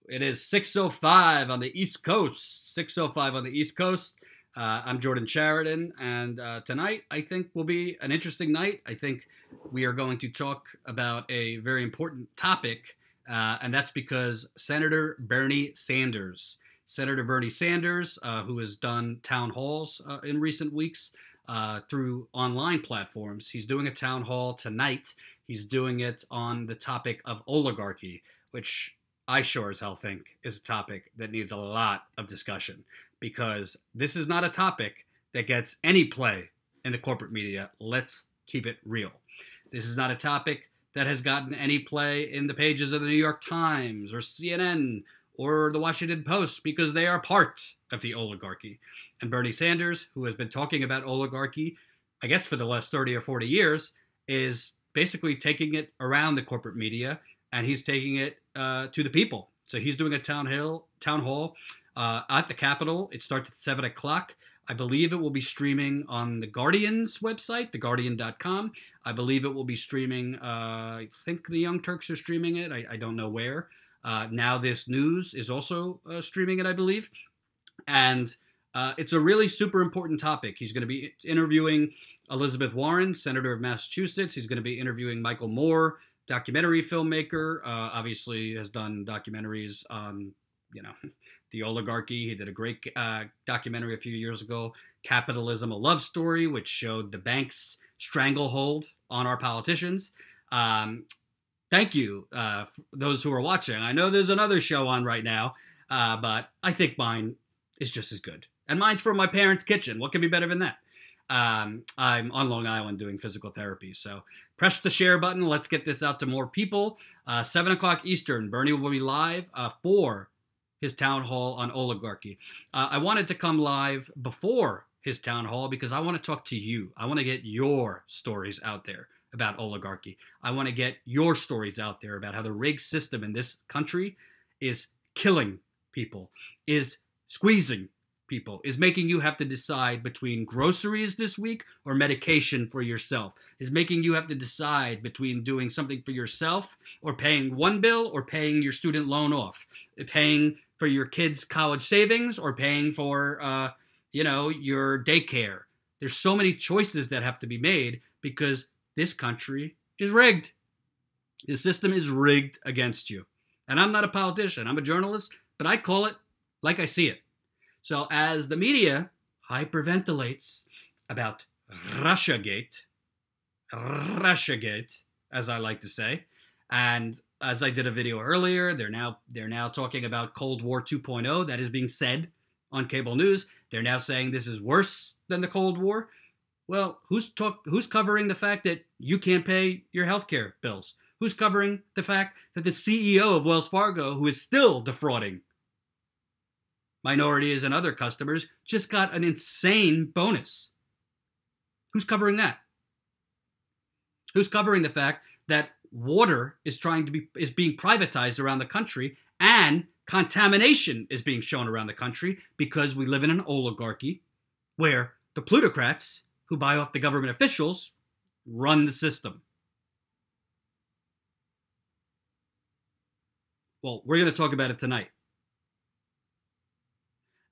It is 6:05 on the East Coast. 6:05 on the East Coast. I'm Jordan Sheridan, and tonight I think will be an interesting night. I think we are going to talk about a very important topic, and that's because Senator Bernie Sanders, who has done town halls in recent weeks through online platforms, he's doing a town hall tonight. He's doing it on the topic of oligarchy, which I sure as hell think is a topic that needs a lot of discussion because this is not a topic that gets any play in the corporate media. Let's keep it real. This is not a topic that has gotten any play in the pages of the New York Times or CNN or the Washington Post because they are part of the oligarchy. And Bernie Sanders, who has been talking about oligarchy, I guess for the last 30 or 40 years, is basically taking it around the corporate media and he's taking it to the people. So he's doing a town hall at the Capitol. It starts at 7 o'clock. I believe it will be streaming on the Guardian's website, theguardian.com. I believe it will be streaming, I think the Young Turks are streaming it. I don't know where. Now This News is also streaming it, I believe. And it's a really super important topic. He's going to be interviewing Elizabeth Warren, Senator of Massachusetts. He's going to be interviewing Michael Moore, documentary filmmaker, obviously has done documentaries on, the oligarchy. He did a great documentary a few years ago, Capitalism, A Love Story, which showed the bank's stranglehold on our politicians. Thank you, those who are watching. I know there's another show on right now, but I think mine is just as good. And mine's from my parents' kitchen. What could be better than that? I'm on Long Island doing physical therapy. So press the share button. Let's get this out to more people. 7 o'clock Eastern, Bernie will be live for his town hall on oligarchy. I wanted to come live before his town hall because I want to talk to you. I want to get your stories out there about oligarchy. I want to get your stories out there about how the rigged system in this country is killing people, is squeezing people, is making you have to decide between groceries this week or medication for yourself, is making you have to decide between doing something for yourself or paying one bill or paying your student loan off, paying for your kids' college savings or paying for, your daycare. There's so many choices that have to be made because this country is rigged. The system is rigged against you. And I'm not a politician. I'm a journalist, but I call it like I see it. So as the media hyperventilates about Russiagate, as I like to say, and as I did a video earlier, they're now talking about Cold War 2.0. That is being said on cable news. They're now saying this is worse than the Cold War. Well, who's covering the fact that you can't pay your healthcare bills? Who's covering the fact that the CEO of Wells Fargo, who is still defrauding minorities and other customers, just got an insane bonus? Who's covering that? Who's covering the fact that water is being privatized around the country and contamination is being shown around the country because we live in an oligarchy where the plutocrats who buy off the government officials run the system? Well, we're going to talk about it tonight.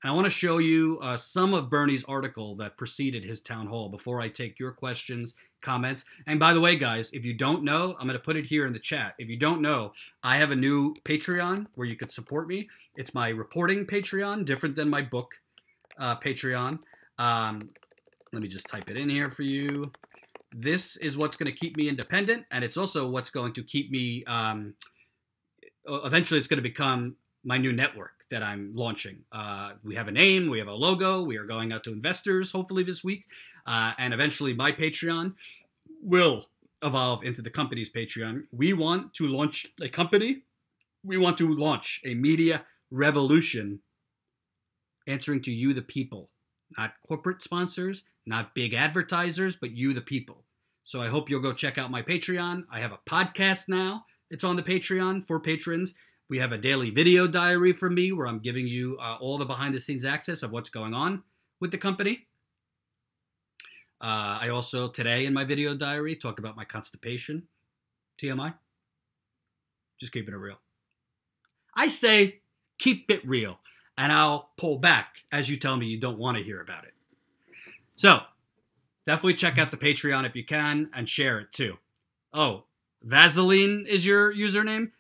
And I want to show you some of Bernie's article that preceded his town hall before I take your questions, comments. And by the way, guys, if you don't know, I'm going to put it here in the chat. If you don't know, I have a new Patreon where you could support me. It's my reporting Patreon, different than my book Patreon. Let me just type it in here for you. This is what's going to keep me independent, and it's also what's going to keep me, eventually it's going to become my new network that I'm launching. We have a name, we have a logo, we are going out to investors hopefully this week, and eventually my Patreon will evolve into the company's Patreon. We want to launch a company, we want to launch a media revolution answering to you, the people. Not corporate sponsors, not big advertisers, but you, the people. So I hope you'll go check out my Patreon. I have a podcast now. It's on the Patreon for patrons. We have a daily video diary from me where I'm giving you all the behind-the-scenes access of what's going on with the company. I also, today in my video diary, talk about my constipation. TMI. Just keeping it real. I say keep it real, and I'll pull back as you tell me you don't want to hear about it. So, definitely check out the Patreon if you can, and share it too. Oh, Vaseline is your username?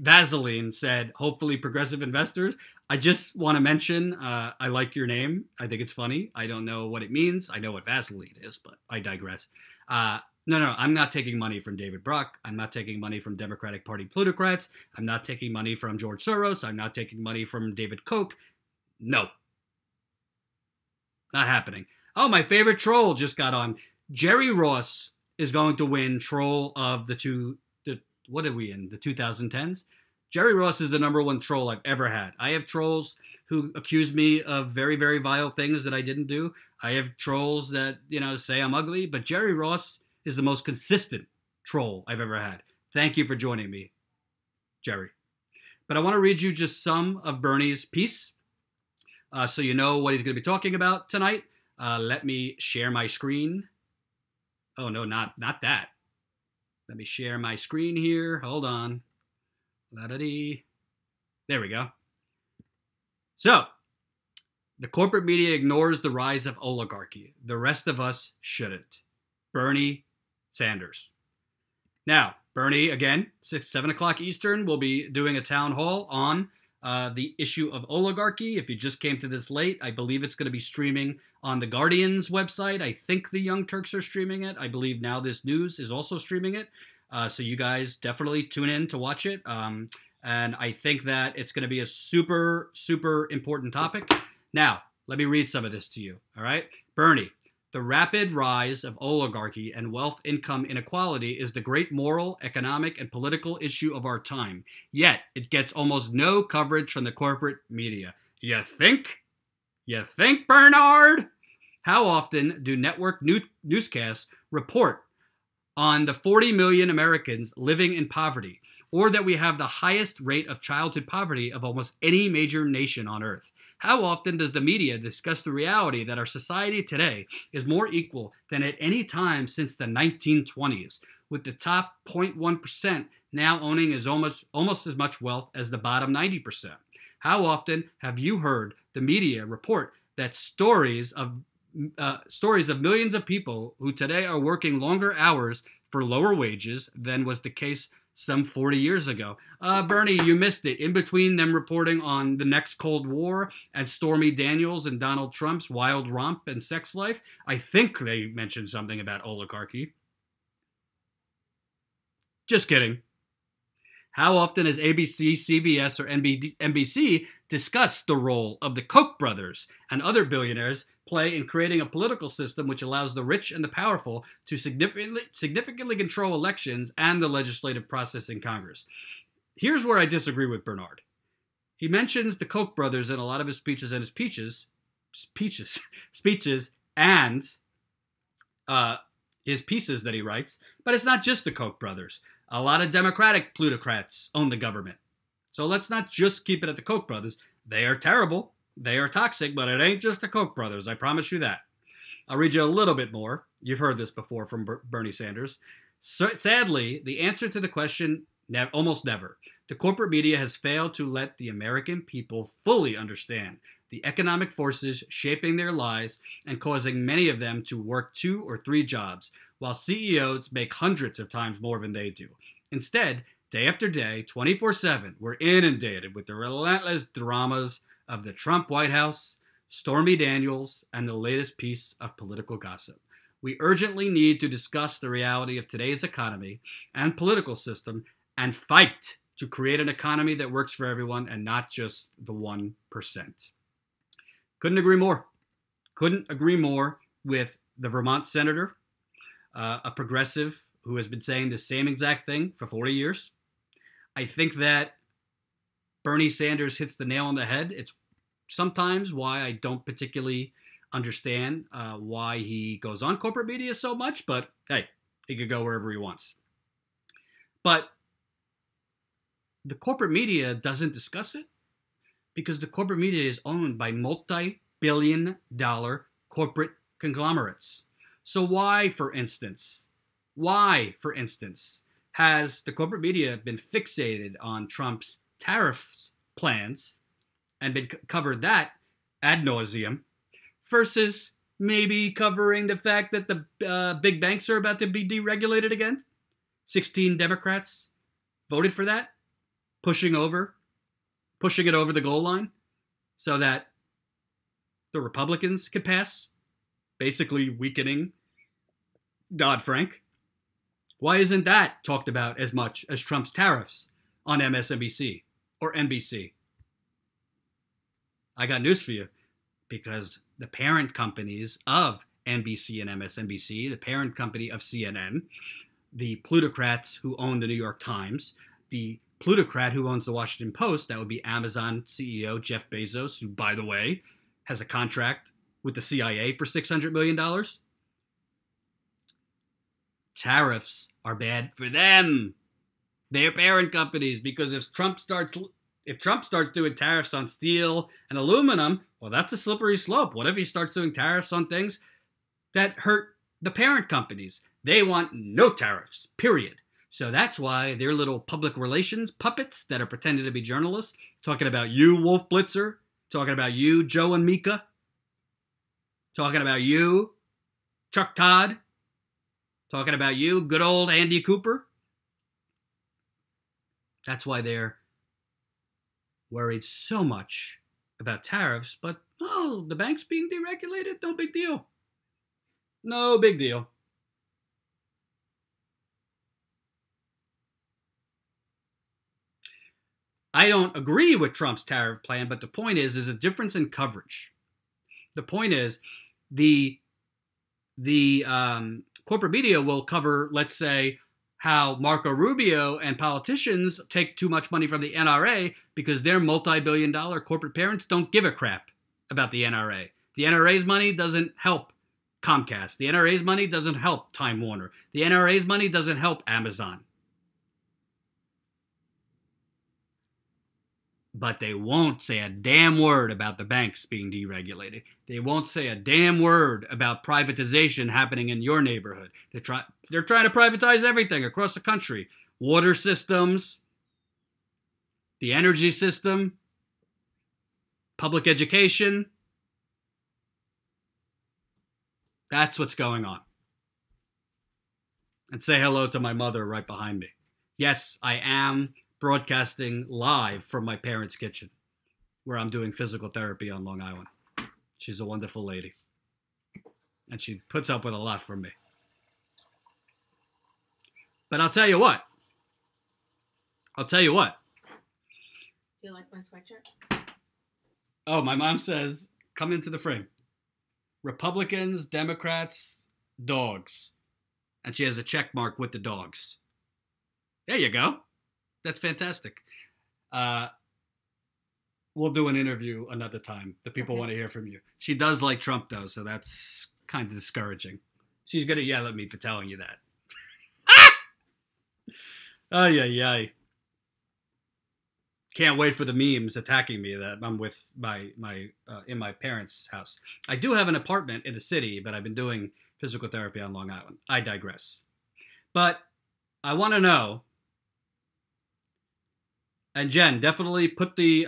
Vaseline said, hopefully progressive investors. I just want to mention, I like your name. I think it's funny. I don't know what it means. I know what Vaseline is, but I digress. No, I'm not taking money from David Brock. I'm not taking money from Democratic Party plutocrats. I'm not taking money from George Soros. I'm not taking money from David Koch. No. Not happening. Oh, my favorite troll just got on. Jerry Ross is going to win troll of what are we in? The 2010s? Jerry Ross is the #1 troll I've ever had. I have trolls who accuse me of very, very vile things that I didn't do. I have trolls that, say I'm ugly, but Jerry Ross is the most consistent troll I've ever had. Thank you for joining me, Jerry. But I want to read you just some of Bernie's piece so you know what he's going to be talking about tonight. Let me share my screen. Oh, no, not that. Let me share my screen here. Hold on. La-da-dee. There we go. So, the corporate media ignores the rise of oligarchy. The rest of us shouldn't. Bernie Sanders. Now, Bernie, again, 7 o'clock Eastern, will be doing a town hall on the issue of oligarchy. If you just came to this late, I believe it's going to be streaming on the Guardian's website. I think the Young Turks are streaming it. I believe Now This News is also streaming it. So you guys definitely tune in to watch it. And I think that it's going to be a super, super important topic. Now, let me read some of this to you. All right? Bernie, the rapid rise of oligarchy and wealth income inequality is the great moral, economic, and political issue of our time. Yet, it gets almost no coverage from the corporate media. You think? You think, Bernard? How often do network newscasts report on the 40 million Americans living in poverty, or that we have the highest rate of childhood poverty of almost any major nation on earth? How often does the media discuss the reality that our society today is more equal than at any time since the 1920s, with the top 0.1% now owning almost as much wealth as the bottom 90%? How often have you heard the media report that stories of millions of people who today are working longer hours for lower wages than was the case some 40 years ago? Bernie, you missed it. In between them reporting on the next Cold War and Stormy Daniels and Donald Trump's wild romp and sex life, I think they mentioned something about oligarchy. Just kidding. How often has ABC, CBS, or NBC discussed the role of the Koch brothers and other billionaires play in creating a political system which allows the rich and the powerful to significantly control elections and the legislative process in Congress? Here's where I disagree with Bernard. He mentions the Koch brothers in a lot of his speeches and his pieces that he writes, but it's not just the Koch brothers. A lot of Democratic plutocrats own the government. So let's not just keep it at the Koch brothers. They are terrible. They are toxic, but it ain't just the Koch brothers. I promise you that. I'll read you a little bit more. You've heard this before from Bernie Sanders. Sadly, the answer to the question, almost never. The corporate media has failed to let the American people fully understand the economic forces shaping their lives and causing many of them to work 2 or 3 jobs, while CEOs make hundreds of times more than they do. Instead, day after day, 24/7, we're inundated with the relentless dramas of the Trump White House, Stormy Daniels, and the latest piece of political gossip. We urgently need to discuss the reality of today's economy and political system and fight to create an economy that works for everyone and not just the 1%. Couldn't agree more. Couldn't agree more with the Vermont senator, a progressive who has been saying the same exact thing for 40 years. I think that Bernie Sanders hits the nail on the head. It's sometimes why I don't particularly understand why he goes on corporate media so much, but hey, he could go wherever he wants. But the corporate media doesn't discuss it because the corporate media is owned by multi-billion-dollar corporate conglomerates. So why, for instance, has the corporate media been fixated on Trump's tariffs plans and been covered that ad nauseum, versus maybe covering the fact that the big banks are about to be deregulated again. 16 Democrats voted for that, pushing it over the goal line so that the Republicans could pass, basically weakening Dodd-Frank. Why isn't that talked about as much as Trump's tariffs on MSNBC or NBC? I got news for you. Because the parent companies of NBC and MSNBC, the parent company of CNN, the plutocrats who own the New York Times, the plutocrat who owns the Washington Post, that would be Amazon CEO Jeff Bezos, who, by the way, has a contract with the CIA for $600 million. Tariffs are bad for them. They're parent companies, because if Trump starts doing tariffs on steel and aluminum, well, that's a slippery slope. What if he starts doing tariffs on things that hurt the parent companies? They want no tariffs, period. So that's why their little public relations puppets that are pretending to be journalists, talking about you, Wolf Blitzer, talking about you, Joe and Mika, talking about you, Chuck Todd, talking about you, good old Andy Cooper. That's why they're worried so much about tariffs, but the bank's being deregulated, no big deal. No big deal. I don't agree with Trump's tariff plan, but the point is, there's a difference in coverage. The point is, the corporate media will cover, let's say, how Marco Rubio and politicians take too much money from the NRA because their multi-billion-dollar corporate parents don't give a crap about the NRA. The NRA's money doesn't help Comcast. The NRA's money doesn't help Time Warner. The NRA's money doesn't help Amazon. But they won't say a damn word about the banks being deregulated. They won't say a damn word about privatization happening in your neighborhood. They're trying to privatize everything across the country. Water systems, the energy system, public education. That's what's going on. And say hello to my mother right behind me. Yes, I am broadcasting live from my parents' kitchen, where I'm doing physical therapy on Long Island. She's a wonderful lady. And she puts up with a lot from me. But I'll tell you what. Do you like my sweatshirt? Oh, my mom says, come into the frame. Republicans, Democrats, dogs. And she has a check mark with the dogs. There you go. That's fantastic. We'll do an interview another time. The people want to hear from you. She does like Trump, though, so that's kind of discouraging. She's going to yell at me for telling you that. Ay, ay, ay. Can't wait for the memes attacking me that I'm with in my parents' house. I do have an apartment in the city, but I've been doing physical therapy on Long Island. I digress. But I want to know. And Jen, definitely put the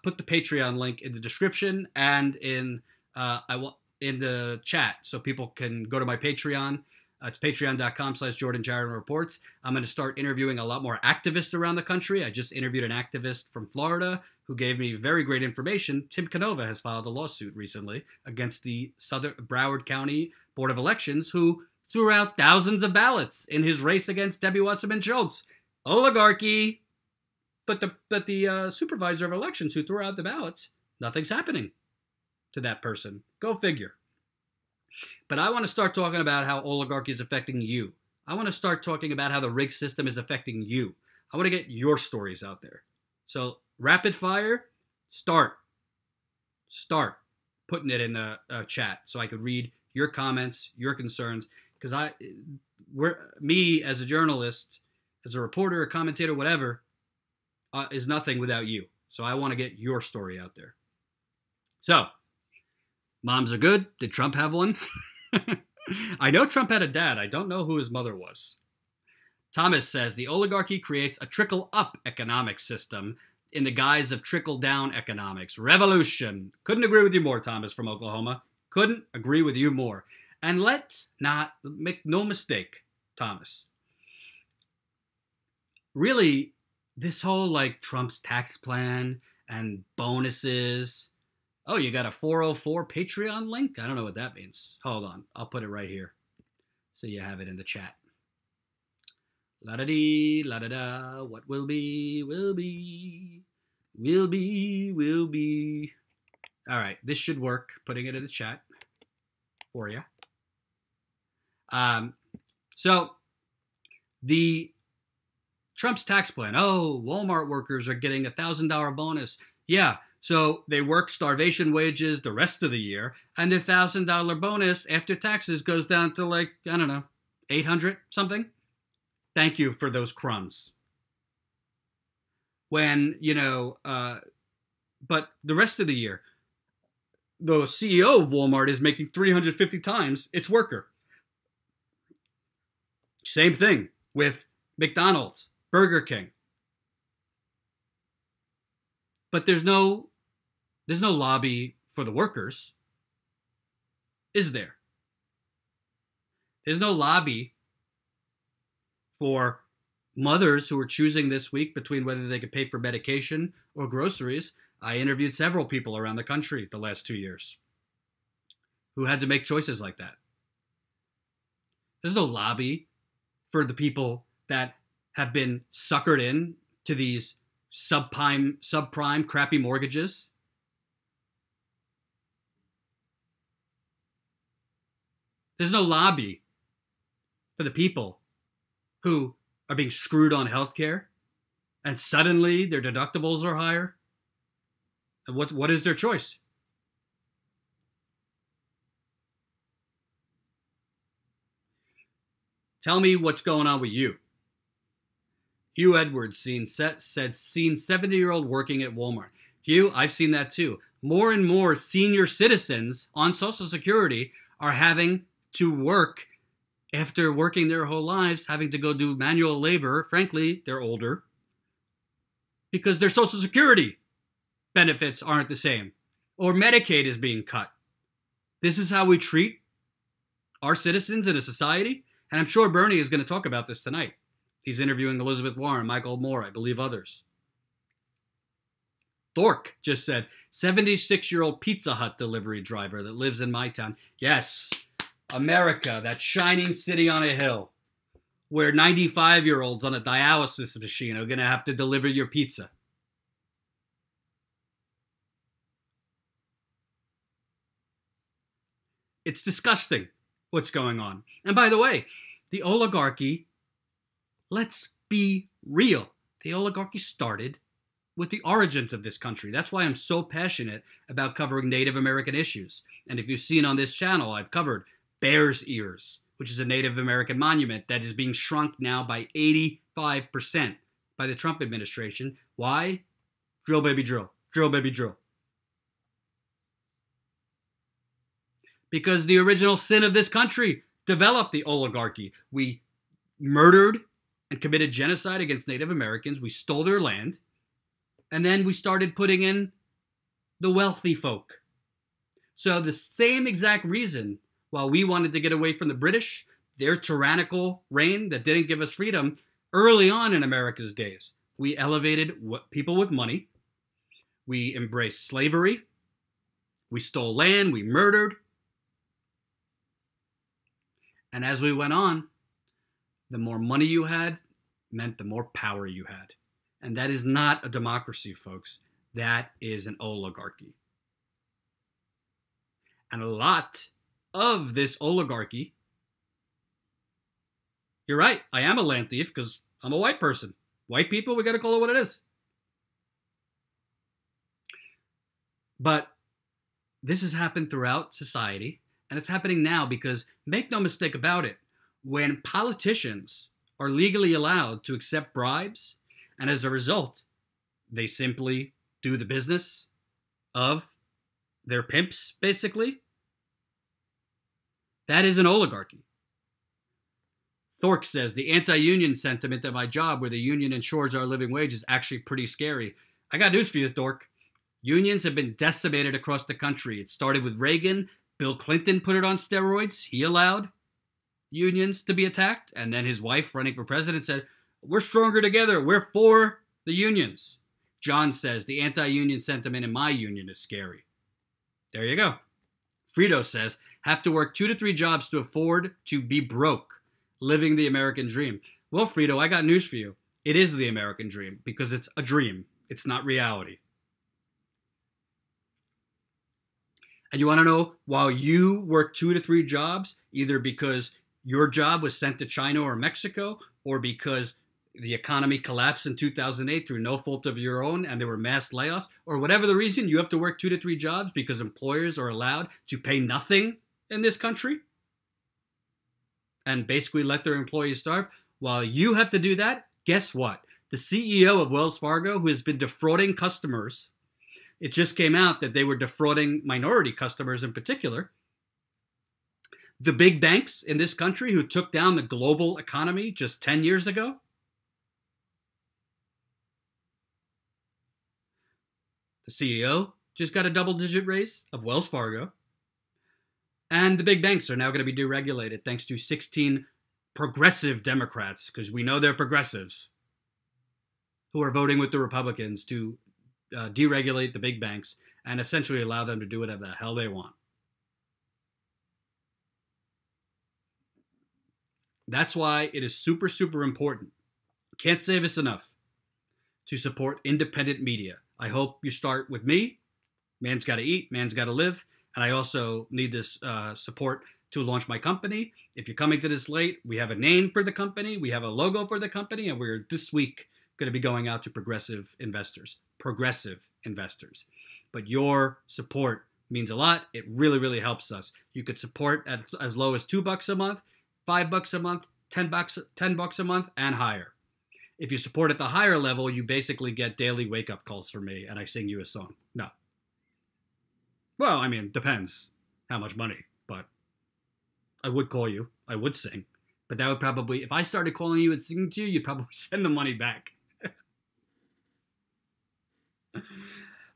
Patreon link in the description and in the chat so people can go to my Patreon. It's patreon.com/JordanJarren Reports. I'm going to start interviewing a lot more activists around the country. I just interviewed an activist from Florida who gave me very great information. Tim Canova has filed a lawsuit recently against the Southern Broward County Board of Elections, who threw out thousands of ballots in his race against Debbie Wasserman-Schultz. Oligarchy. But the supervisor of elections who threw out the ballots, nothing's happening to that person. Go figure. But I want to start talking about how oligarchy is affecting you. I want to start talking about how the rig system is affecting you. I want to get your stories out there. So rapid fire, start putting it in the chat so I could read your comments, your concerns. Because me as a journalist, as a reporter, a commentator, whatever, is nothing without you. So I want to get your story out there. So, moms are good. Did Trump have one? I know Trump had a dad. I don't know who his mother was. Thomas says, the oligarchy creates a trickle-up economic system in the guise of trickle-down economics. Revolution. Couldn't agree with you more, Thomas from Oklahoma. Couldn't agree with you more. And let's not make no mistake, Thomas. Really, this whole like Trump's tax plan and bonuses. Oh, you got a 404 Patreon link? I don't know what that means. Hold on. I'll put it right here so you have it in the chat. La-da-dee, la-da-da. What will be, will be, will be, will be. All right. This should work. Putting it in the chat for you. So the Trump's tax plan. Oh, Walmart workers are getting a $1,000 bonus. Yeah. So they work starvation wages the rest of the year, and their $1,000 bonus after taxes goes down to like, I don't know, 800 something. Thank you for those crumbs. When, but the rest of the year, the CEO of Walmart is making 350 times its worker. Same thing with McDonald's, Burger King. But there's no lobby for the workers, is there? There's no lobby for mothers who are choosing this week between whether they could pay for medication or groceries. I interviewed several people around the country the last 2 years who had to make choices like that. There's no lobby for the people that have been suckered in to these subprime crappy mortgages. There's no lobby for the people who are being screwed on healthcare and suddenly their deductibles are higher. And what is their choice? Tell me what's going on with you. Hugh Edwards said seen 70-year-old working at Walmart. Hugh, I've seen that too. More and more senior citizens on Social Security are having to work after working their whole lives, having to go do manual labor. Frankly, they're older because their Social Security benefits aren't the same, or Medicaid is being cut. This is how we treat our citizens in a society, and I'm sure Bernie is going to talk about this tonight. He's interviewing Elizabeth Warren, Michael Moore, I believe others. Thork just said, 76-year-old Pizza Hut delivery driver that lives in my town. Yes, America, that shining city on a hill where 95-year-olds on a dialysis machine are going to have to deliver your pizza. It's disgusting what's going on. And by the way, the oligarchy, let's be real. The oligarchy started with the origins of this country. That's why I'm so passionate about covering Native American issues. And if you've seen on this channel, I've covered Bears Ears, which is a Native American monument that is being shrunk now by 85% by the Trump administration. Why? Drill, baby, drill. Drill, baby, drill. Because the original sin of this country developed the oligarchy. We murdered and committed genocide against Native Americans. We stole their land. And then we started putting in the wealthy folk. So the same exact reason, while we wanted to get away from the British, their tyrannical reign that didn't give us freedom, early on in America's days, we elevated people with money. We embraced slavery. We stole land. We murdered. And as we went on, the more money you had meant the more power you had. And that is not a democracy, folks. That is an oligarchy. And a lot of this oligarchy, you're right, I am a land thief because I'm a white person. White people, we got to call it what it is. But this has happened throughout society. And it's happening now because, make no mistake about it, when politicians are legally allowed to accept bribes, and as a result, they simply do the business of their pimps, basically, that is an oligarchy. Thork says, the anti-union sentiment at my job where the union ensures our living wage is actually pretty scary. I got news for you, dork. Unions have been decimated across the country. It started with Reagan. Bill Clinton put it on steroids. He allowed unions to be attacked. And then his wife, running for president, said, we're stronger together. We're for the unions. John says, the anti-union sentiment in my union is scary. There you go. Frito says, have to work 2 to 3 jobs to afford to be broke, living the American dream. Well, Frito, I got news for you. It is the American dream because it's a dream. It's not reality. And you want to know, while you work 2 to 3 jobs, either because your job was sent to China or Mexico, or because the economy collapsed in 2008 through no fault of your own and there were mass layoffs, or whatever the reason, you have to work 2 to 3 jobs because employers are allowed to pay nothing in this country and basically let their employees starve. While you have to do that, guess what? The CEO of Wells Fargo, who has been defrauding customers, it just came out that they were defrauding minority customers in particular. The big banks in this country who took down the global economy just 10 years ago. The CEO just got a double-digit raise of Wells Fargo. And the big banks are now going to be deregulated thanks to 16 progressive Democrats, because we know they're progressives, who are voting with the Republicans to deregulate the big banks and essentially allow them to do whatever the hell they want. That's why it is super, super important. Can't say this enough, to support independent media. I hope you start with me. Man's got to eat, man's got to live. And I also need this support to launch my company. If you're coming to this late, we have a name for the company, we have a logo for the company, and we're this week going to be going out to progressive investors. Progressive investors. But your support means a lot. It really, really helps us. You could support at as low as $2 a month, $5 a month, $10 a month, and higher. If you support at the higher level, you basically get daily wake-up calls from me, and I sing you a song. No. Well, I mean, depends how much money, but I would call you. I would sing. But that would probably, if I started calling you and singing to you, you'd probably send the money back.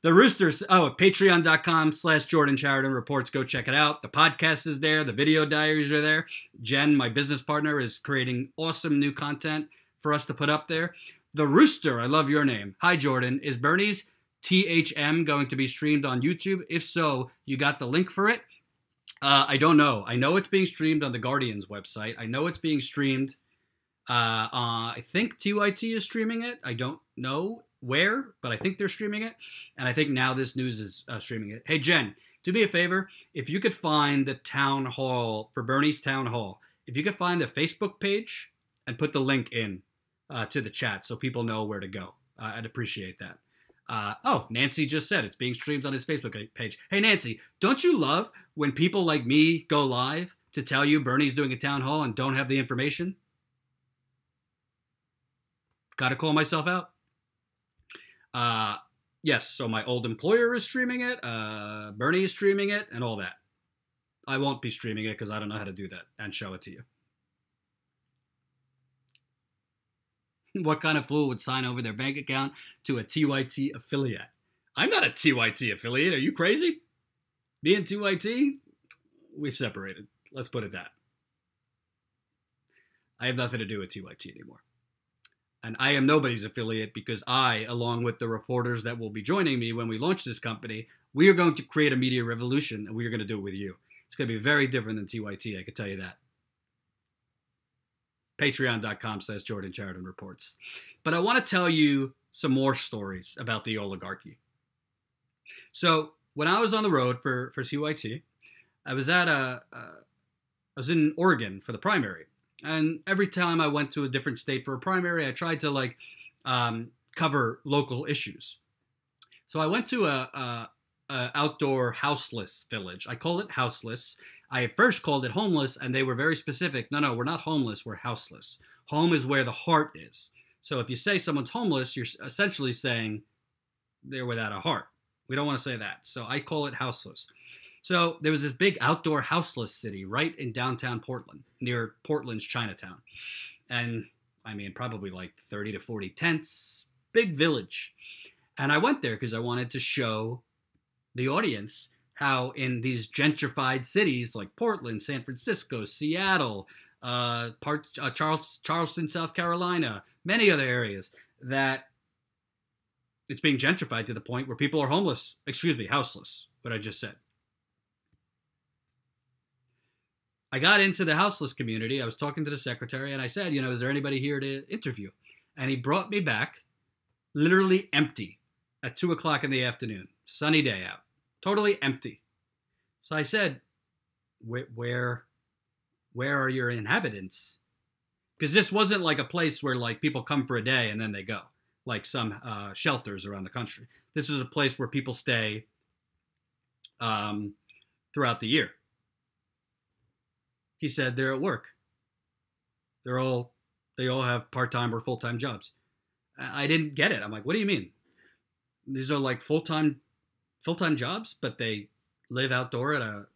The Roosters, patreon.com/Jordan Sheridan Reports. Go check it out. The podcast is there. The video diaries are there. Jen, my business partner, is creating awesome new content for us to put up there. The Rooster, I love your name. Hi, Jordan. Is Bernie's THM going to be streamed on YouTube? If so, you got the link for it? I don't know. I know it's being streamed on the Guardian's website. I know it's being streamed. I think TYT is streaming it. I don't know where, but I think they're streaming it. And I think Now This News is streaming it. Hey, Jen, do me a favor. If you could find the town hall, for Bernie's town hall, if you could find the Facebook page and put the link in to the chat so people know where to go. I'd appreciate that. Nancy just said it's being streamed on his Facebook page. Hey, Nancy, don't you love when people like me go live to tell you Bernie's doing a town hall and don't have the information? Got to call myself out. Yes, so my old employer is streaming it. Bernie is streaming it and all that. I won't be streaming it because I don't know how to do that and show it to you. What kind of fool would sign over their bank account to a TYT affiliate? I'm not a TYT affiliate. Are you crazy? Me and TYT, we've separated. Let's put it that. I have nothing to do with TYT anymore. And I am nobody's affiliate because I, along with the reporters that will be joining me when we launch this company, we are going to create a media revolution, and we are going to do it with you. It's going to be very different than TYT, I can tell you that. Patreon.com/Jordan Sheridan Reports. But I want to tell you some more stories about the oligarchy. So when I was on the road for TYT, I was in Oregon for the primary. And every time I went to a different state for a primary, I tried to cover local issues. So I went to a outdoor houseless village. I call it houseless. I at first called it homeless, and they were very specific. No, we're not homeless, we're houseless. Home is where the heart is. So if you say someone's homeless, you're essentially saying they're without a heart. We don't want to say that. So I call it houseless. So there was this big outdoor houseless city right in downtown Portland, near Portland's Chinatown. And I mean, probably like 30 to 40 tents, big village. And I went there because I wanted to show the audience how in these gentrified cities like Portland, San Francisco, Seattle, Charleston, South Carolina, many other areas, that it's being gentrified to the point where people are houseless, what I just said. I got into the houseless community. I was talking to the secretary and I said, is there anybody here to interview? And he brought me back literally empty at 2:00 in the afternoon, sunny day out, totally empty. So I said, where are your inhabitants? Because this wasn't like a place where like people come for a day and then they go, like some shelters around the country. This is a place where people stay throughout the year. He said they're at work. They all have part-time or full-time jobs. I didn't get it. I'm like, what do you mean? These are like full-time jobs, but they live outdoor at a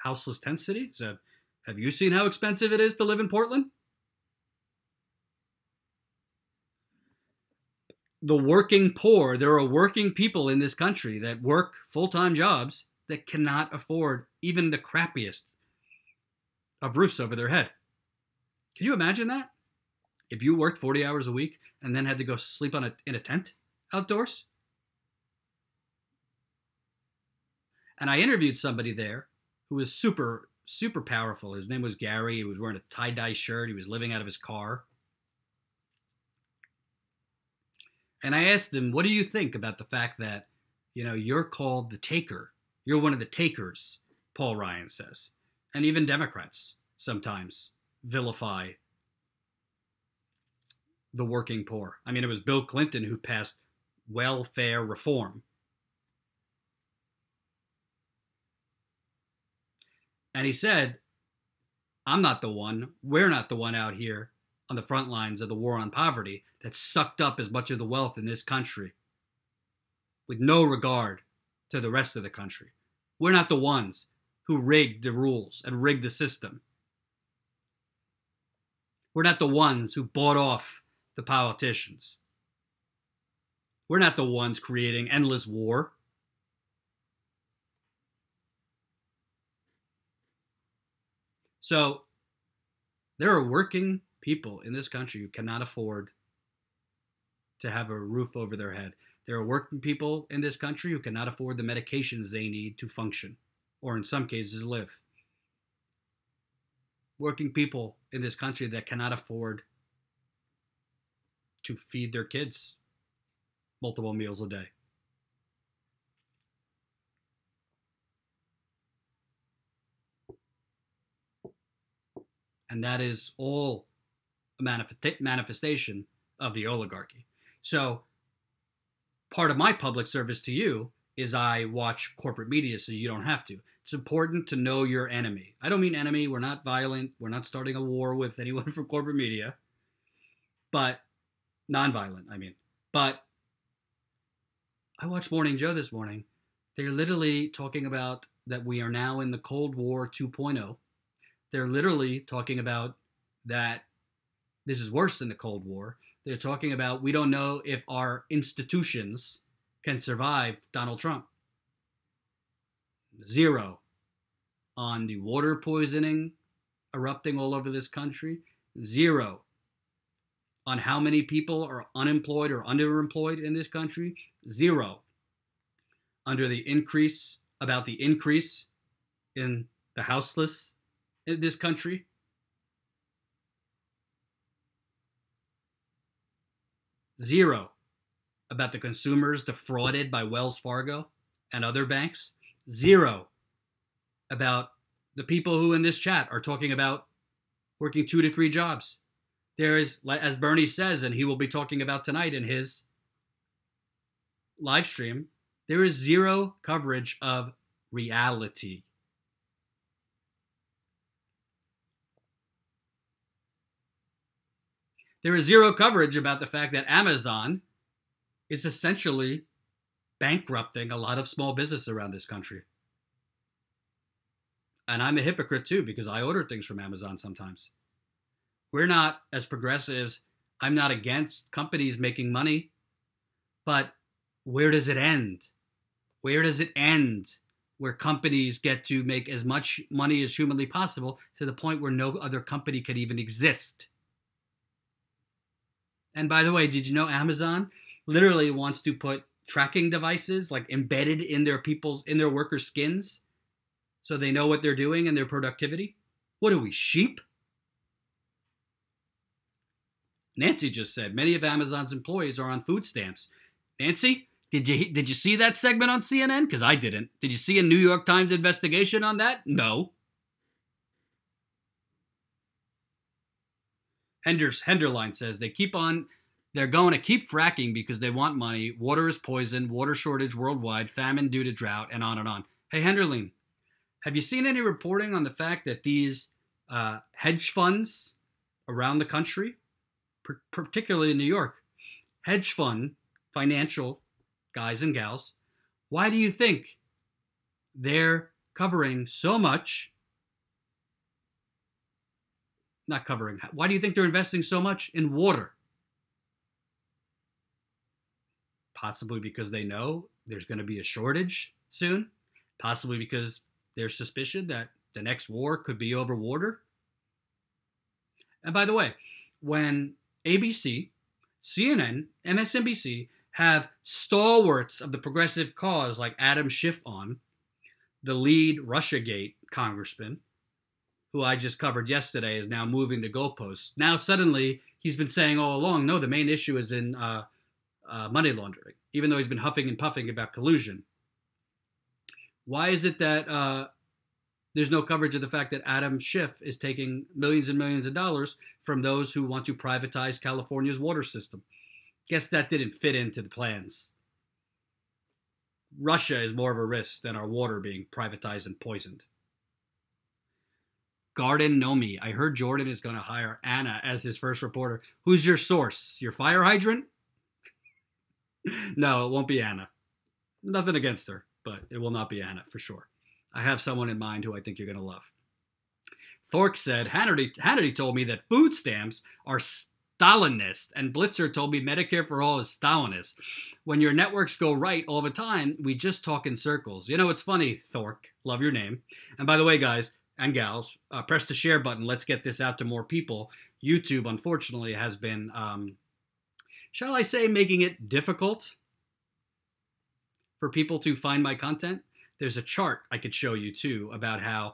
houseless tent city? So have you seen how expensive it is to live in Portland? The working poor, there are working people in this country that work full-time jobs that cannot afford even the crappiest of roofs over their head. Can you imagine that? If you worked 40 hours a week and then had to go sleep in a tent outdoors? And I interviewed somebody there who was super, super powerful. His name was Gary. He was wearing a tie-dye shirt. He was living out of his car. And I asked him, what do you think about the fact that, you're called the taker? You're one of the takers, Paul Ryan says. And even Democrats sometimes vilify the working poor. I mean, it was Bill Clinton who passed welfare reform. And he said, we're not the one out here on the front lines of the war on poverty that sucked up as much of the wealth in this country with no regard to the rest of the country. We're not the ones who rigged the rules and rigged the system. We're not the ones who bought off the politicians. We're not the ones creating endless war. So there are working people in this country who cannot afford to have a roof over their head. There are working people in this country who cannot afford the medications they need to function, or in some cases live. Working people in this country that cannot afford to feed their kids multiple meals a day. And that is all a manifestation of the oligarchy. So part of my public service to you is I watch corporate media so you don't have to. It's important to know your enemy. I don't mean enemy. We're not violent. We're not starting a war with anyone from corporate media. But non-violent, I mean. But I watched Morning Joe this morning. They're literally talking about that we are now in the Cold War 2.0. They're literally talking about that this is worse than the Cold War. They're talking about we don't know if our institutions can survive Donald Trump. 0 on the water poisoning erupting all over this country. 0 on how many people are unemployed or underemployed in this country. 0 under the increase in the houseless in this country. 0 about the consumers defrauded by Wells Fargo and other banks. 0 about the people who in this chat are talking about working 2 to 3 jobs. There is, as Bernie says, and he will be talking about tonight in his live stream, there is 0 coverage of reality. There is 0 coverage about the fact that Amazon is essentially bankrupting a lot of small business around this country. And I'm a hypocrite too, because I order things from Amazon sometimes. We're not, as progressives, I'm not against companies making money, but where does it end? Where does it end? Where companies get to make as much money as humanly possible to the point where no other company could even exist. And by the way, did you know Amazon literally wants to put tracking devices like embedded in their workers' skins so they know what they're doing and their productivity? What are we, sheep? Nancy just said many of Amazon's employees are on food stamps. Nancy, did you see that segment on CNN? Because I didn't. Did you see a New York Times investigation on that? No. Henderline says they're going to keep fracking because they want money. Water is poison, water shortage worldwide, famine due to drought, and on and on. Hey, Henderline, have you seen any reporting on the fact that these hedge funds around the country, particularly in New York, hedge fund financial guys and gals, why do you think they're covering so much? Not covering. Why do you think they're investing so much in water? Possibly because they know there's going to be a shortage soon. Possibly because there's suspicion that the next war could be over water. And by the way, when ABC, CNN, MSNBC have stalwarts of the progressive cause like Adam Schiff on, the lead Russiagate congressman, who I just covered yesterday, is now moving the goalposts. Now suddenly he's been saying all along, no, the main issue has been money laundering, even though he's been huffing and puffing about collusion. Why is it that there's no coverage of the fact that Adam Schiff is taking millions and millions of dollars from those who want to privatize California's water system? Guess that didn't fit into the plans. Russia is more of a risk than our water being privatized and poisoned. Garden Nomi. I heard Jordan is going to hire Anna as his first reporter. Who's your source? Your fire hydrant? No, it won't be Anna. Nothing against her, but it will not be Anna for sure. I have someone in mind who I think you're going to love. Thork said, Hannity told me that food stamps are Stalinist, and Blitzer told me Medicare for All is Stalinist. When your networks go right all the time, we just talk in circles. You know, it's funny, Thork. Love your name. And by the way, guys and gals, press the share button. Let's get this out to more people. YouTube, unfortunately, has been, shall I say, making it difficult for people to find my content. There's a chart I could show you, too, about how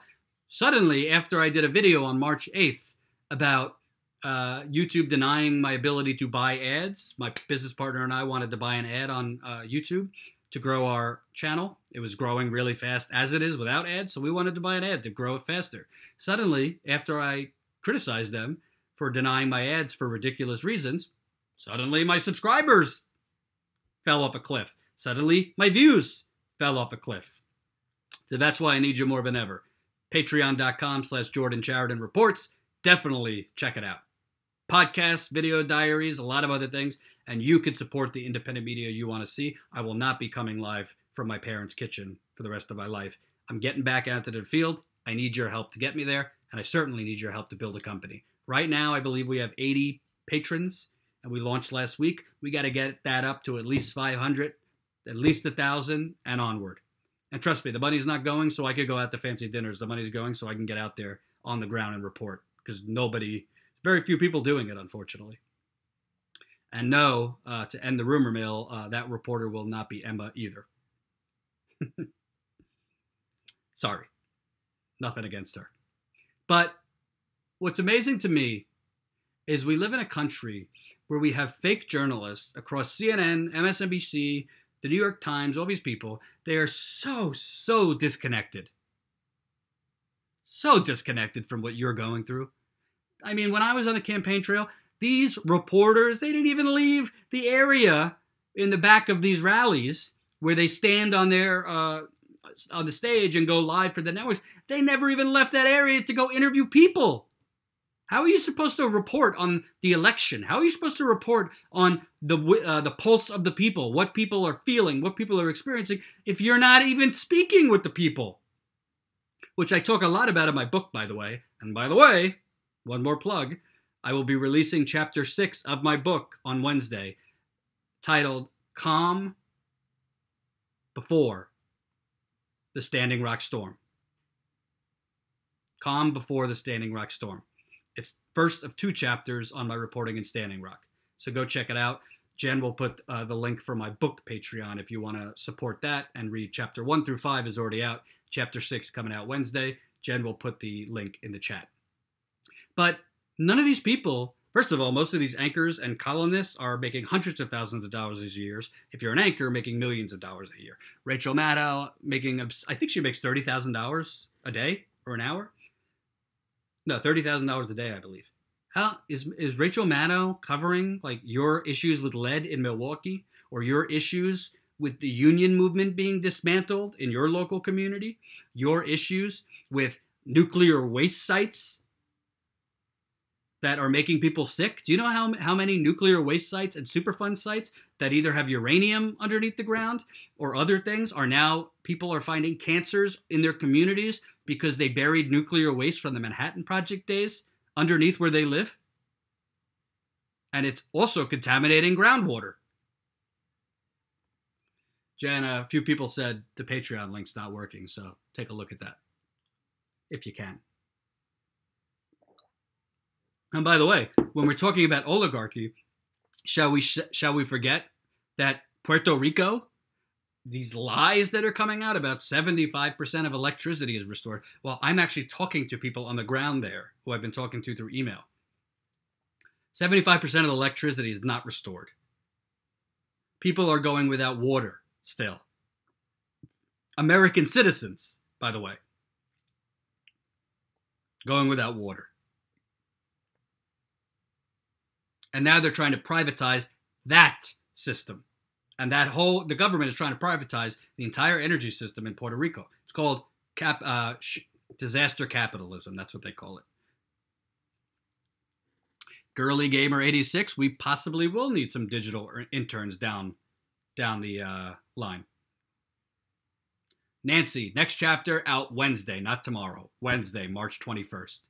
suddenly, after I did a video on March 8th about YouTube denying my ability to buy ads, my business partner and I wanted to buy an ad on YouTube to grow our channel. It was growing really fast as it is without ads, so we wanted to buy an ad to grow it faster. Suddenly, after I criticized them for denying my ads for ridiculous reasons, suddenly my subscribers fell off a cliff. Suddenly, my views fell off a cliff. So that's why I need you more than ever. Patreon.com/Jordan Sheridan Reports. Definitely check it out. Podcasts, video diaries, a lot of other things. And you could support the independent media you want to see. I will not be coming live from my parents' kitchen for the rest of my life. I'm getting back out to the field. I need your help to get me there. And I certainly need your help to build a company. Right now, I believe we have 80 patrons. And we launched last week. We got to get that up to at least 500, at least 1,000, and onward. And trust me, the money's not going so I could go out to fancy dinners. The money's going so I can get out there on the ground and report. Because very few people doing it, unfortunately. And no, to end the rumor mill, that reporter will not be Emma either. Sorry. Nothing against her. But what's amazing to me is we live in a country where we have fake journalists across CNN, MSNBC, the New York Times, all these people. They are so disconnected. So disconnected from what you're going through. I mean, when I was on the campaign trail, these reporters, they didn't even leave the area in the back of these rallies where they stand on the stage and go live for the networks. They never even left that area to go interview people. How are you supposed to report on the election? How are you supposed to report on the pulse of the people, what people are feeling, what people are experiencing, if you're not even speaking with the people? Which I talk a lot about in my book, by the way. And by the way, one more plug, I will be releasing chapter 6 of my book on Wednesday, titled Calm before the Standing Rock storm. Calm before the Standing Rock storm. It's first of 2 chapters on my reporting in Standing Rock. So go check it out. Jen will put the link for my book Patreon if you want to support that and read chapter 1 through 5 is already out. Chapter 6 coming out Wednesday. Jen will put the link in the chat. But none of these people, first of all, most of these anchors and columnists are making hundreds of thousands of dollars a year. If you're an anchor, making millions of dollars a year. Rachel Maddow making, I think she makes $30,000 a day or an hour. No, $30,000 a day, I believe. How is Rachel Maddow covering like your issues with lead in Milwaukee or your issues with the union movement being dismantled in your local community? Your issues with nuclear waste sites that are making people sick? Do you know how many nuclear waste sites and Superfund sites that either have uranium underneath the ground or other things are now people are finding cancers in their communities because they buried nuclear waste from the Manhattan Project days underneath where they live? And it's also contaminating groundwater. Jen, a few people said the Patreon link's not working, so take a look at that if you can. And by the way, when we're talking about oligarchy, shall we forget that Puerto Rico, these lies that are coming out about 75% of electricity is restored? Well, I'm actually talking to people on the ground there who I've been talking to through email. 75% of the electricity is not restored. People are going without water still. American citizens, by the way, going without water. And now they're trying to privatize that system. And the government is trying to privatize the entire energy system in Puerto Rico. It's called disaster capitalism. That's what they call it. Girly Gamer 86, we possibly will need some digital interns down the line. Nancy, next chapter out Wednesday, not tomorrow. Wednesday, March 21st.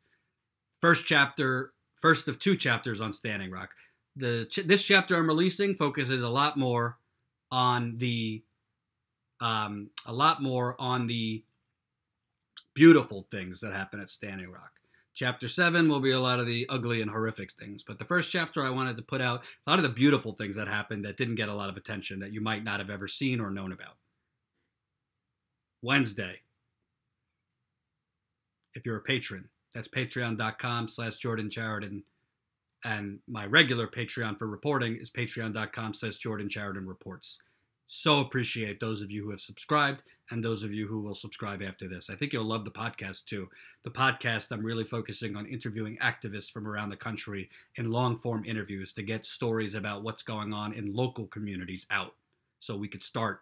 First of 2 chapters on Standing Rock. This chapter I'm releasing focuses a lot more on the beautiful things that happen at Standing Rock. Chapter 7 will be a lot of the ugly and horrific things. But the first chapter I wanted to put out a lot of the beautiful things that happened that didn't get a lot of attention that you might not have ever seen or known about. Wednesday. If you're a patron, that's patreon.com/Jordan Chariton. And my regular Patreon for reporting is patreon.com/Jordan Chariton Reports. So appreciate those of you who have subscribed and those of you who will subscribe after this. I think you'll love the podcast too. The podcast, I'm really focusing on interviewing activists from around the country in long-form interviews to get stories about what's going on in local communities out. So we could start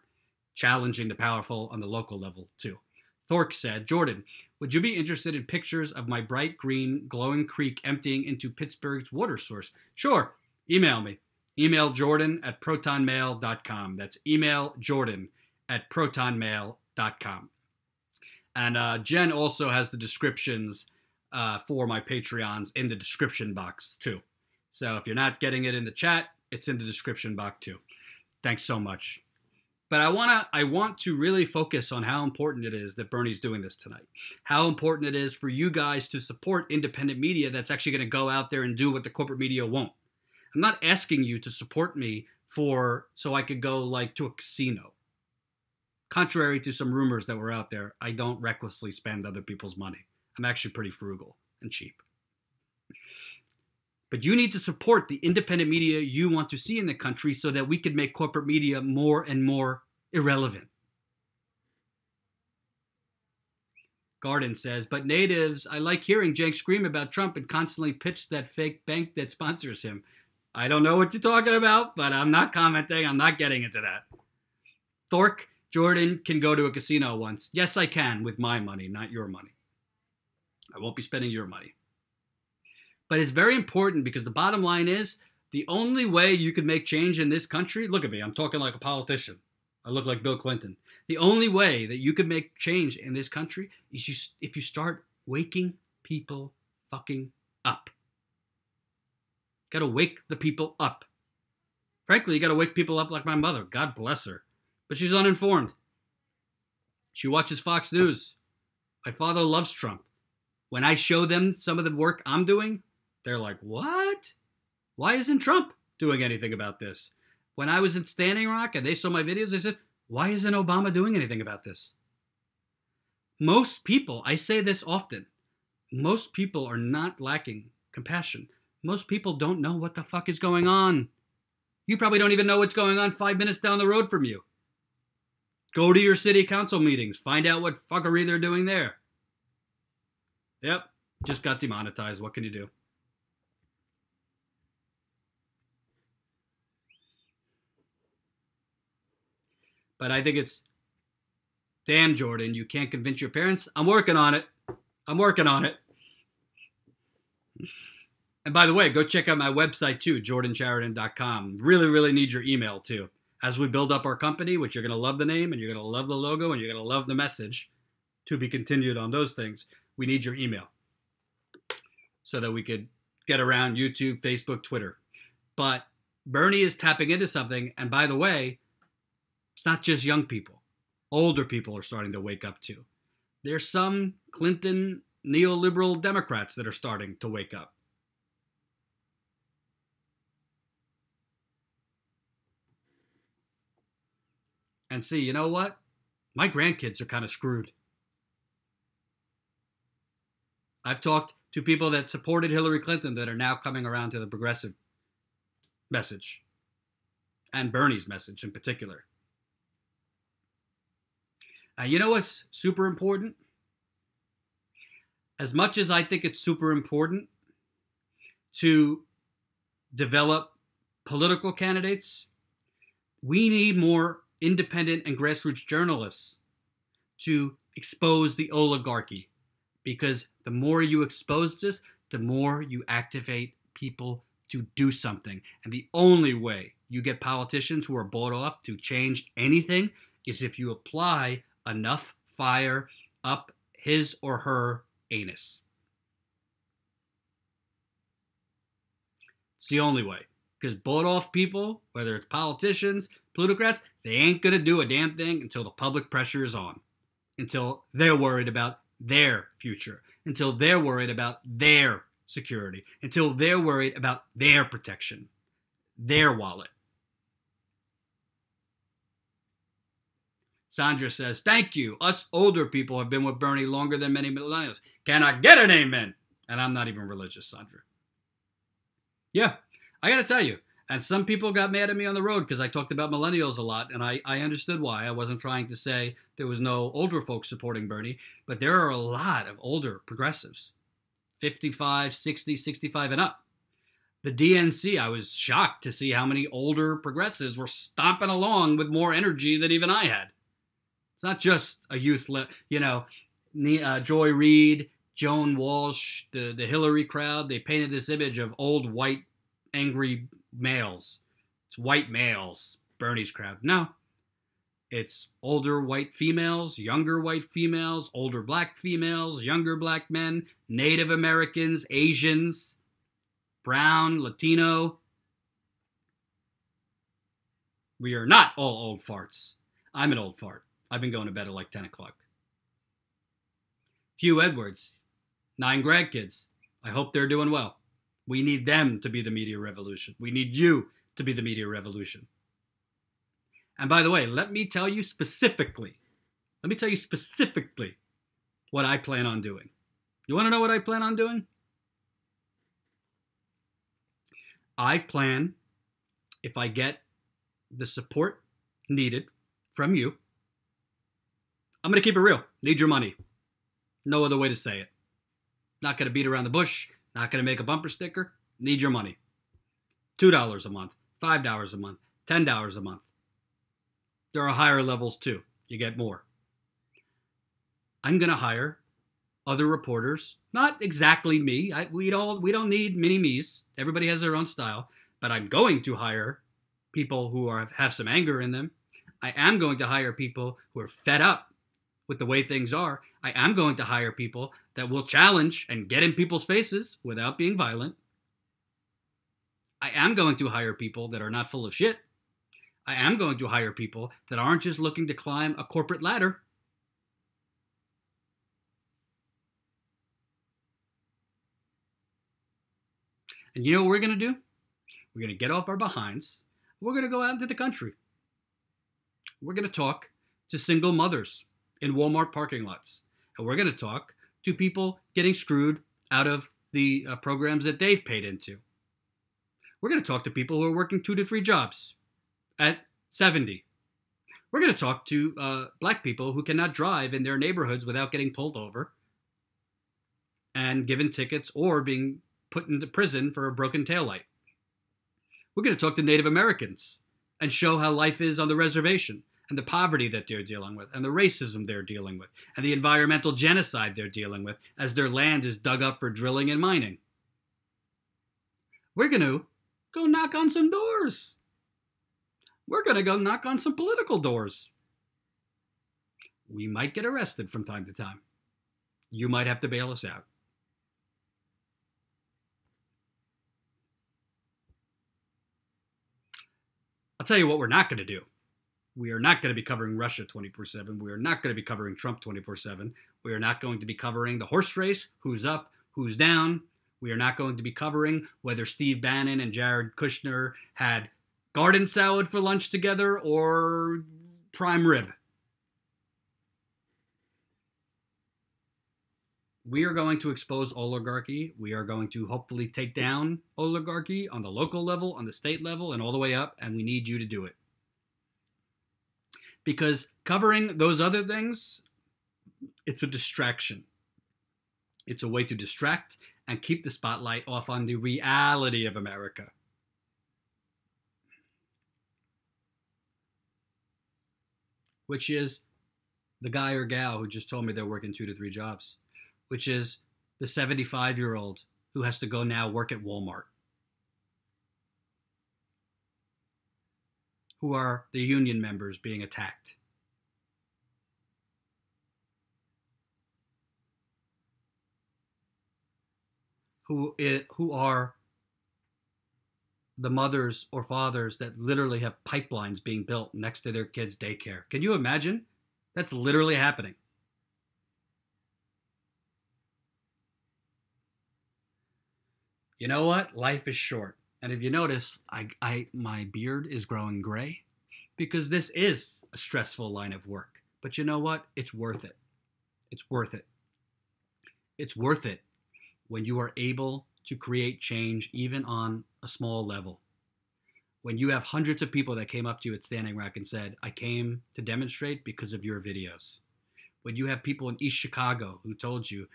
challenging the powerful on the local level too. Thork said, Jordan, would you be interested in pictures of my bright green glowing creek emptying into Pittsburgh's water source? Sure. Email me. Email jordan@protonmail.com. That's email jordan@protonmail.com. And Jen also has the descriptions for my Patreons in the description box too. So if you're not getting it in the chat, it's in the description box too. Thanks so much. But I want to really focus on how important it is that Bernie's doing this tonight. How important it is for you guys to support independent media that's actually going to go out there and do what the corporate media won't. I'm not asking you to support me so I could go like to a casino. Contrary to some rumors that were out there, I don't recklessly spend other people's money. I'm actually pretty frugal and cheap. But you need to support the independent media you want to see in the country so that we could make corporate media more and more irrelevant. Garden says, but natives, I like hearing Cenk scream about Trump and constantly pitch that fake bank that sponsors him. I don't know what you're talking about, but I'm not commenting. I'm not getting into that. Thork, Jordan can go to a casino once. Yes, I can with my money, not your money. I won't be spending your money. But it's very important because the bottom line is the only way you could make change in this country, look at me, I'm talking like a politician. I look like Bill Clinton. The only way that you could make change in this country is if you start waking people fucking up. Got to wake the people up. Frankly, you got to wake people up like my mother. God bless her. But she's uninformed. She watches Fox News. My father loves Trump. When I show them some of the work I'm doing, they're like, what? Why isn't Trump doing anything about this? When I was in Standing Rock and they saw my videos, they said, why isn't Obama doing anything about this? Most people, I say this often, most people are not lacking compassion. Most people don't know what the fuck is going on. You probably don't even know what's going on 5 minutes down the road from you. Go to your city council meetings. Find out what fuckery they're doing there. Yep, just got demonetized. What can you do? But I think it's, damn, Jordan, you can't convince your parents. I'm working on it. I'm working on it. And by the way, go check out my website too, jordanchariton.com. Really, really need your email too. As we build up our company, which you're going to love the name and you're going to love the logo and you're going to love the message, to be continued on those things, we need your email so that we could get around YouTube, Facebook, Twitter. But Bernie is tapping into something. And by the way, it's not just young people. Older people are starting to wake up too. There's some Clinton neoliberal Democrats that are starting to wake up. And see, you know what? My grandkids are kind of screwed. I've talked to people that supported Hillary Clinton that are now coming around to the progressive message. And Bernie's message in particular. You know what's super important? As much as I think it's super important to develop political candidates, we need more independent and grassroots journalists to expose the oligarchy. Because the more you expose this, the more you activate people to do something. And the only way you get politicians who are bought off to change anything is if you apply enough fire up his or her anus. It's the only way. Because bought off people, whether it's politicians, plutocrats, they ain't going to do a damn thing until the public pressure is on. Until they're worried about their future. Until they're worried about their security. Until they're worried about their protection. Their wallet. Sandra says, thank you. Us older people have been with Bernie longer than many millennials. Can I get an amen? And I'm not even religious, Sandra. Yeah, I got to tell you. And some people got mad at me on the road because I talked about millennials a lot. And I understood why. I wasn't trying to say there was no older folks supporting Bernie. But there are a lot of older progressives. 55, 60, 65 and up. The DNC, I was shocked to see how many older progressives were stomping along with more energy than even I had. It's not just a youth, Joy Reid, Joan Walsh, the Hillary crowd. They painted this image of old, white, angry males. It's white males, Bernie's crowd. No. It's older white females, younger white females, older black females, younger black men, Native Americans, Asians, brown, Latino. We are not all old farts. I'm an old fart. I've been going to bed at like 10 o'clock. Hugh Edwards, 9 grandkids. I hope they're doing well. We need them to be the media revolution. We need you to be the media revolution. And by the way, let me tell you specifically what I plan on doing. You want to know what I plan on doing? I plan, if I get the support needed from you, I'm going to keep it real. Need your money. No other way to say it. Not going to beat around the bush. Not going to make a bumper sticker. Need your money. $2 a month. $5 a month. $10 a month. There are higher levels too. You get more. I'm going to hire other reporters. Not exactly me. We don't need mini-me's. Everybody has their own style. But I'm going to hire people who have some anger in them. I am going to hire people who are fed up with the way things are. I am going to hire people that will challenge and get in people's faces without being violent. I am going to hire people that are not full of shit. I am going to hire people that aren't just looking to climb a corporate ladder. And you know what we're going to do? We're going to get off our behinds. We're going to go out into the country. We're going to talk to single mothers in Walmart parking lots. And we're going to talk to people getting screwed out of the programs that they've paid into. We're going to talk to people who are working 2 to 3 jobs at 70. We're going to talk to black people who cannot drive in their neighborhoods without getting pulled over and given tickets or being put into prison for a broken taillight. We're going to talk to Native Americans and show how life is on the reservation and the poverty that they're dealing with and the racism they're dealing with and the environmental genocide they're dealing with as their land is dug up for drilling and mining. We're going to go knock on some doors. We're going to go knock on some political doors. We might get arrested from time to time. You might have to bail us out. I'll tell you what we're not going to do. We are not going to be covering Russia 24/7. We are not going to be covering Trump 24/7. We are not going to be covering the horse race, who's up, who's down. We are not going to be covering whether Steve Bannon and Jared Kushner had garden salad for lunch together or prime rib. We are going to expose oligarchy. We are going to hopefully take down oligarchy on the local level, on the state level, and all the way up, and we need you to do it. Because covering those other things, it's a distraction. It's a way to distract and keep the spotlight off on the reality of America. Which is the guy or gal who just told me they're working 2 to 3 jobs. Which is the 75-year-old who has to go now work at Walmart. Who are the union members being attacked. Who are the mothers or fathers that literally have pipelines being built next to their kids' daycare. Can you imagine? That's literally happening. You know what? Life is short. And if you notice, my beard is growing gray because this is a stressful line of work. But you know what? It's worth it. It's worth it. It's worth it when you are able to create change even on a small level. When you have hundreds of people that came up to you at Standing Rock and said, I came to demonstrate because of your videos. When you have people in East Chicago who told you,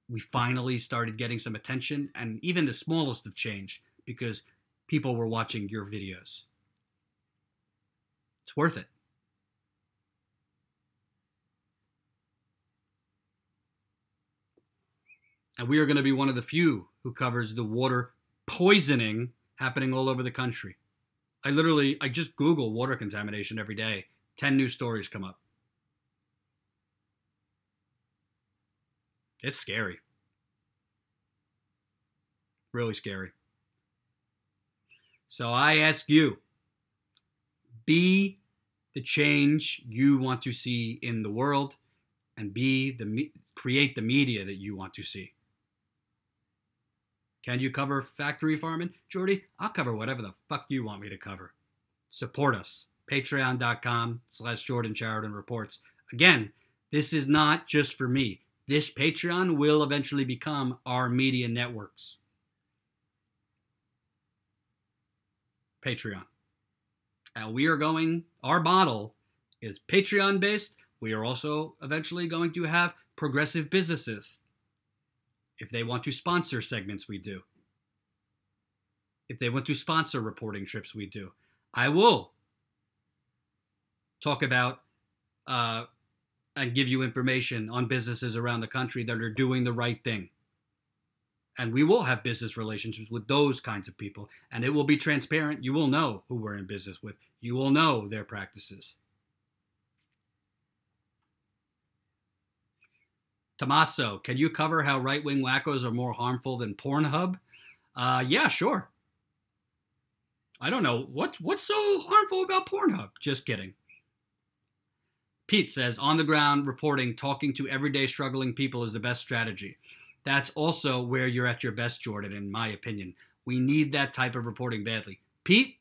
we finally started getting some attention and even the smallest of change because people were watching your videos. It's worth it. And we are going to be one of the few who covers the water poisoning happening all over the country. I just Google water contamination every day. 10 new stories come up. It's scary. Really scary. So I ask you, be the change you want to see in the world and create the media that you want to see. Can you cover factory farming? Jordy, I'll cover whatever the fuck you want me to cover. Support us. Patreon.com/Jordan Sheridan Reports. Again, this is not just for me. This Patreon will eventually become our media networks. Patreon. And our model is Patreon based. We are also eventually going to have progressive businesses. If they want to sponsor segments, we do. If they want to sponsor reporting trips, we do. I will talk about and give you information on businesses around the country that are doing the right thing. And we will have business relationships with those kinds of people. And it will be transparent. You will know who we're in business with. You will know their practices. Tommaso, can you cover how right-wing wackos are more harmful than Pornhub? Yeah, sure. I don't know. What's so harmful about Pornhub? Just kidding. Pete says, on the ground reporting, talking to everyday struggling people is the best strategy. That's also where you're at your best, Jordan, in my opinion. We need that type of reporting badly. Pete,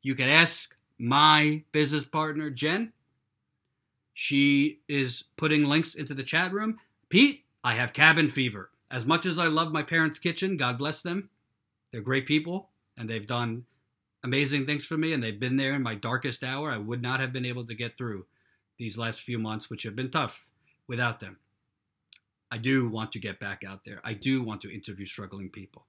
you can ask my business partner, Jen. She is putting links into the chat room. Pete, I have cabin fever. As much as I love my parents' kitchen, God bless them, they're great people, and they've done amazing things for me, and they've been there in my darkest hour. I would not have been able to get through these last few months, which have been tough, without them. I do want to get back out there. I do want to interview struggling people.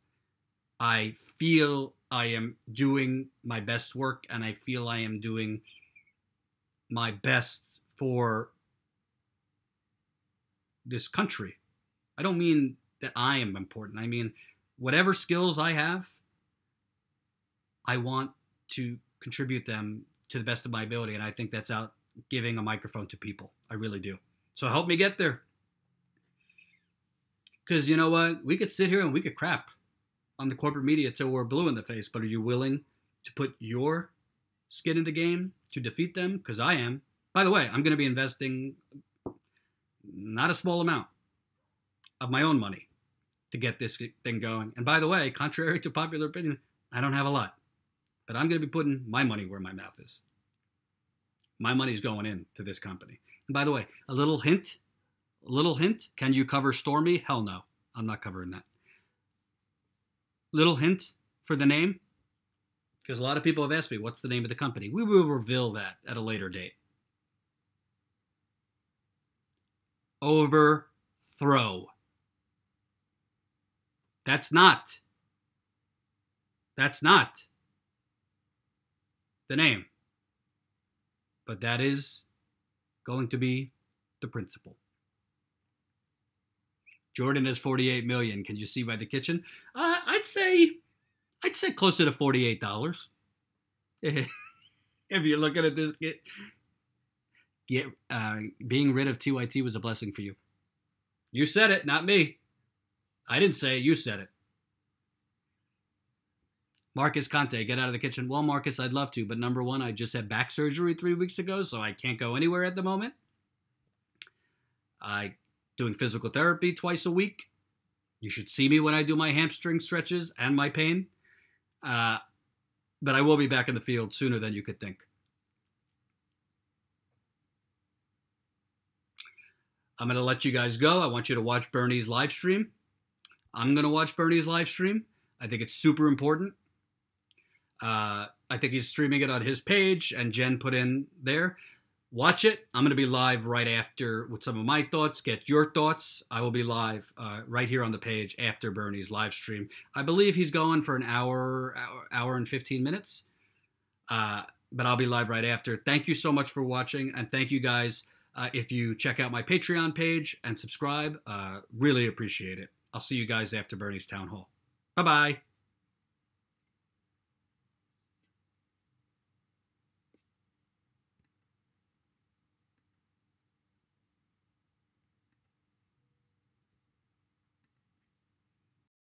I feel I am doing my best work, and I feel I am doing my best for this country. I don't mean that I am important. I mean, whatever skills I have, I want to contribute them to the best of my ability. And I think that's out giving a microphone to people. I really do. So help me get there. Because you know what? We could sit here and we could crap on the corporate media till we're blue in the face. But are you willing to put your skin in the game to defeat them? Because I am. By the way, I'm going to be investing not a small amount of my own money to get this thing going. And by the way, contrary to popular opinion, I don't have a lot. But I'm going to be putting my money where my mouth is. My money's going into this company. And by the way, a little hint. Can you cover Stormy? Hell no. I'm not covering that. Little hint for the name. Because a lot of people have asked me, what's the name of the company? We will reveal that at a later date. Overthrow. That's not the name. But that is going to be the principle. Jordan has 48 million. Can you see by the kitchen? I'd say closer to $48. If you're looking at this, being rid of TYT was a blessing for you. You said it, not me. I didn't say it, you said it. Marcus Conte, get out of the kitchen. Well, Marcus, I'd love to, but number one, I just had back surgery 3 weeks ago, so I can't go anywhere at the moment. I doing physical therapy twice a week. You should see me when I do my hamstring stretches and my pain. But I will be back in the field sooner than you could think. I'm going to let you guys go. I want you to watch Bernie's live stream. I'm going to watch Bernie's live stream. I think it's super important. I think he's streaming it on his page, and Jen put in there. Watch it. I'm going to be live right after with some of my thoughts. Get your thoughts. I will be live right here on the page after Bernie's live stream. I believe he's going for an hour and 15 minutes. But I'll be live right after. Thank you so much for watching, and thank you guys. If you check out my Patreon page and subscribe, really appreciate it. I'll see you guys after Bernie's Town Hall. Bye-bye.